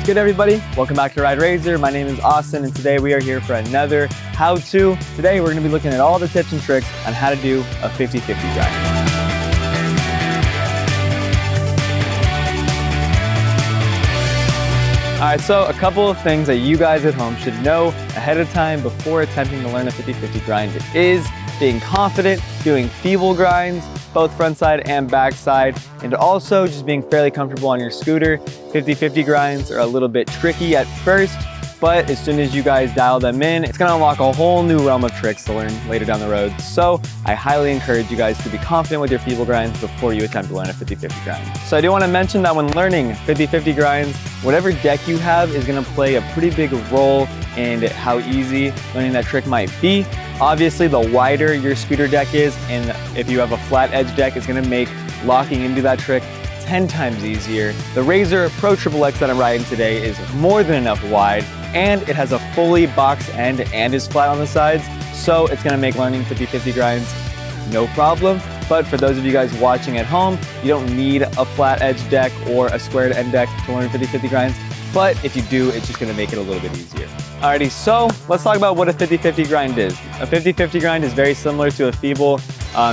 good, everybody? Welcome back to RideRazor. My name is Austin, and today we are here for another how-to. Today we're going to be looking at all the tips and tricks on how to do a 50-50 grind. All right, so a couple of things that you guys at home should know ahead of time before attempting to learn a 50-50 grind is being confident, doing feeble grinds, both front side and back side, and also just being fairly comfortable on your scooter. 50-50 grinds are a little bit tricky at first, but as soon as you guys dial them in, it's gonna unlock a whole new realm of tricks to learn later down the road. So I highly encourage you guys to be confident with your feeble grinds before you attempt to learn a 50-50 grind. So I do wanna mention that when learning 50-50 grinds, whatever deck you have is gonna play a pretty big role in how easy learning that trick might be. Obviously, the wider your scooter deck is, and if you have a flat edge deck, it's gonna make locking into that trick 10 times easier. The Razor Pro-XXX that I'm riding today is more than enough wide, and it has a fully boxed end and is flat on the sides, so it's gonna make learning 50-50 grinds no problem. But for those of you guys watching at home, you don't need a flat edge deck or a squared end deck to learn 50-50 grinds, but if you do, it's just gonna make it a little bit easier. Alrighty, so let's talk about what a 50-50 grind is. A 50-50 grind is very similar to a feeble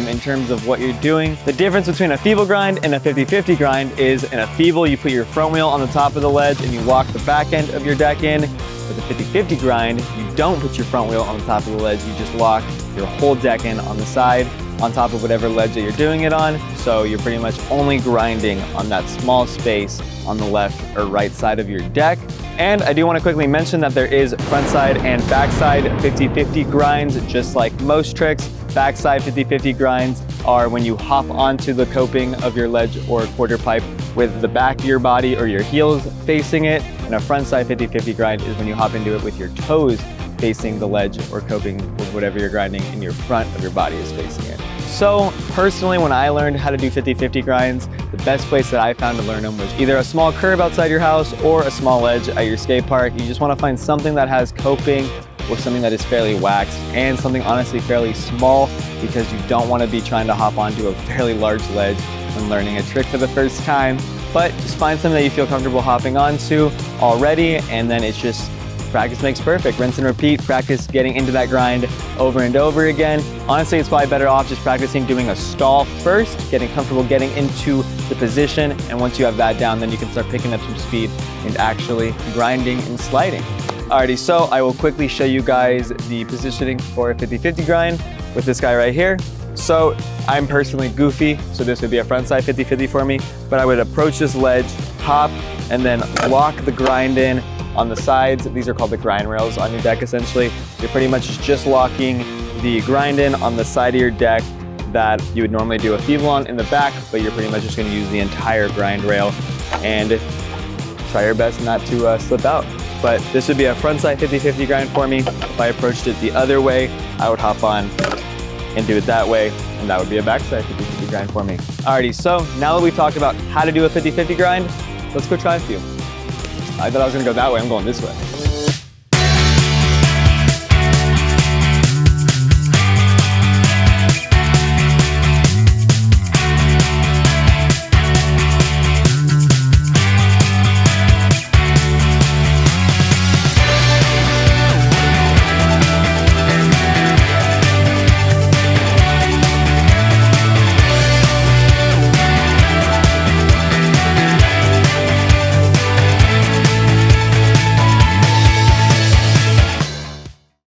in terms of what you're doing. The difference between a feeble grind and a 50-50 grind is in a feeble, you put your front wheel on the top of the ledge and you lock the back end of your deck in. With a 50-50 grind, you don't put your front wheel on the top of the ledge, you just lock your whole deck in on the side, on top of whatever ledge that you're doing it on. So you're pretty much only grinding on that small space on the left or right side of your deck. And I do want to quickly mention that there is front side and back side 50-50 grinds, just like most tricks. Backside 50-50 grinds are when you hop onto the coping of your ledge or quarter pipe with the back of your body or your heels facing it. And a front side 50-50 grind is when you hop into it with your toes facing the ledge or coping with whatever you're grinding and your front of your body is facing it. So personally, when I learned how to do 50-50 grinds, the best place that I found to learn them was either a small curb outside your house or a small ledge at your skate park. You just want to find something that has coping or something that is fairly waxed and something honestly fairly small, because you don't want to be trying to hop onto a fairly large ledge when learning a trick for the first time. But just find something that you feel comfortable hopping onto already, and then it's just practice makes perfect. Rinse and repeat, practice getting into that grind over and over again. Honestly, it's probably better off just practicing doing a stall first, getting comfortable getting into the position, and once you have that down, then you can start picking up some speed and actually grinding and sliding. Alrighty, so I will quickly show you guys the positioning for a 50-50 grind with this guy right here. So I'm personally goofy, so this would be a front side 50-50 for me, but I would approach this ledge, hop, and then lock the grind in on the sides. These are called the grind rails on your deck essentially. You're pretty much just locking the grind in on the side of your deck that you would normally do a feeble on in the back, but you're pretty much just gonna use the entire grind rail and try your best not to slip out. But this would be a front side 50-50 grind for me. If I approached it the other way, I would hop on and do it that way, and that would be a backside 50-50 grind for me. Alrighty, so now that we've talked about how to do a 50-50 grind, let's go try a few. I thought I was gonna go that way, I'm going this way.